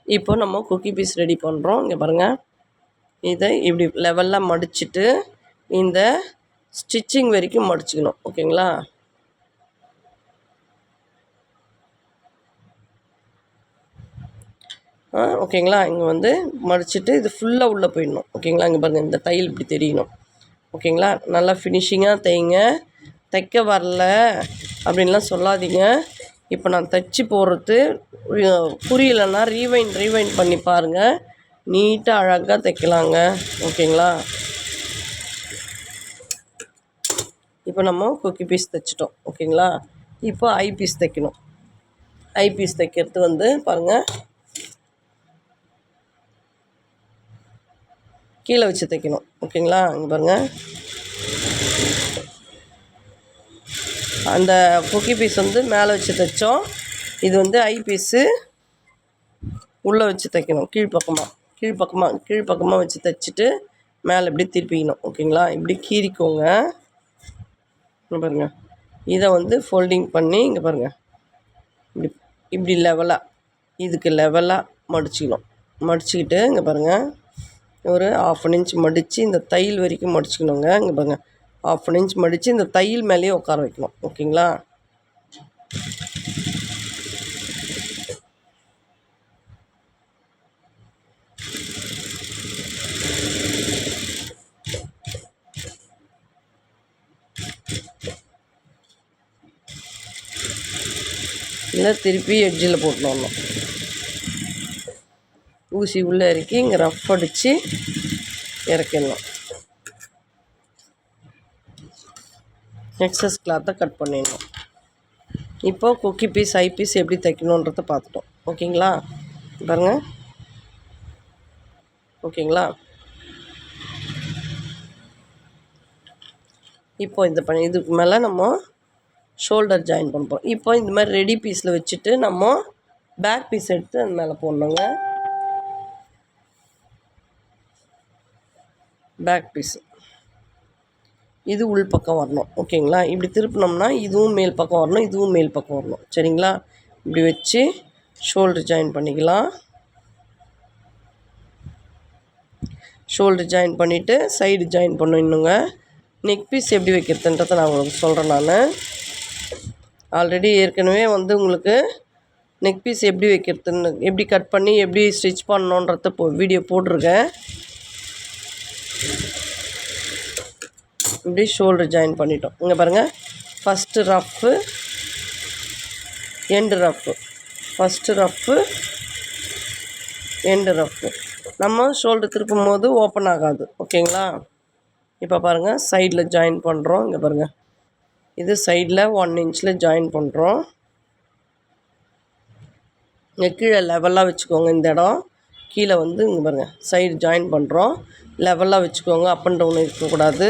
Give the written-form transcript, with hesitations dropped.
இப்போ நம்ம cookie piece ready பண்ணுறோம். இங்கே பாருங்கள், இதை இப்படி லெவலில் மடிச்சுட்டு இந்த ஸ்டிச்சிங் வரைக்கும் மடிச்சுக்கணும். ஓகேங்களா? ஓகேங்களா? இங்கே வந்து மடிச்சுட்டு இது ஃபுல்லாக உள்ளே போயிடணும். ஓகேங்களா? இங்கே பாருங்கள், இந்த தையல் இப்படி தெரியணும். ஓகேங்களா? நல்லா ஃபினிஷிங்காக தைங்க. தைக்க வரல அப்படின்லாம் சொல்லாதீங்க. இப்போ நான் தைச்சி போடுறது புரியலைன்னா ரீவைண்ட் பண்ணி பாருங்கள். நீட்டாக அழகாக தைக்கலாங்க. ஓகேங்களா? இப்போ நம்ம குக்கி பீஸ் தைச்சிட்டோம். ஓகேங்களா? இப்போ ஐ பீஸ் தைக்கணும். ஐ பீஸ் தைக்கிறது வந்து பாருங்கள், கீழே வச்சு தைக்கணும். ஓகேங்களா? இங்கே பாருங்கள், அந்த குக்கி பீஸ் வந்து மேலே வச்சு தைச்சோம். இது வந்து ஐ பீஸு உள்ளே வச்சு தைக்கணும். கீழ்ப்பக்கமாக வச்சு தைச்சிட்டு மேலே இப்படி திருப்பிக்கணும். ஓகேங்களா? இப்படி கீறிக்கோங்க. இங்கே பாருங்கள், இதை வந்து ஃபோல்டிங் பண்ணி இங்கே பாருங்கள், இப்படி லெவலாக இதுக்கு லெவலாக மடிச்சிக்கணும். மடிச்சுக்கிட்டு இங்கே பாருங்கள், ஒரு 1/2 இன்ச் மடித்து இந்த தையல் வரைக்கும் மடிச்சுக்கணுங்க. இங்கே பாருங்கள், 1/2 இன்ச் மடித்து இந்த தையல் மேலேயே உட்கார வைக்கணும். ஓகேங்களா? இல்லை திருப்பி எட்ஜில் போட்டு வரணும். ஊசி உள்ளே இறக்கி இங்கே ரஃப் அடித்து இறக்கிடணும். எக்ஸஸ் கிளாத்தை கட் பண்ணிடணும். இப்போது குக்கி பீஸ் ஐ பீஸ் எப்படி தைக்கணுன்றதை பார்த்துட்டோம். ஓகேங்களா? பாருங்கள். ஓகேங்களா? இப்போ இதுக்கு மேலே நம்ம ஷோல்டர் ஜாயின் பண்ணுறோம். இப்போ இந்த மாதிரி ரெடி பீஸில் வச்சுட்டு நம்ம பேக் பீஸ் எடுத்து அது மேலே போடணுங்க. பேக் பீஸு இது உள் பக்கம் வரணும். ஓகேங்களா? இப்படி திருப்பினோம்னா இதுவும் மேல் பக்கம் வரணும், இதுவும் மேல் பக்கம் வரணும். சரிங்களா? இப்படி வச்சு ஷோல்டர் ஜாயின் பண்ணிக்கலாம். ஷோல்டர் ஜாயின் பண்ணிவிட்டு சைடு ஜாயின் பண்ணிடணுங்க. நெக் பீஸ் எப்படி வைக்கிறதுன்றதை நான் உங்களுக்கு சொல்கிறேன். நான் ஆல்ரெடி ஏற்கனவே வந்து உங்களுக்கு நெக் பீஸ் எப்படி வைக்கிறதுன்னு, எப்படி கட் பண்ணி எப்படி ஸ்டிச் பண்ணணுன்றத வீடியோ போட்டிருக்கேன். இப்படி ஷோல்டர் ஜாயின் பண்ணிட்டோம். இங்கே பாருங்கள், first rough, end rough, first rough, end rough. நம்ம ஷோல்டர் திருப்பும் போது ஓப்பன் ஆகாது. ஓகேங்களா? இப்போ பாருங்கள், சைடில் ஜாயின் பண்ணுறோம். இங்கே பாருங்கள், இது சைடில் 1 இன்ச்சில் ஜாயின் பண்ணுறோம். இங்கே கீழே லெவலாக வச்சுக்கோங்க. இந்த இடம் கீழே வந்து இங்கே பாருங்கள், சைடு ஜாயின் பண்ணுறோம். லெவலாக வச்சுக்கோங்க, அப் அண்ட் டவுன் இருக்கக்கூடாது.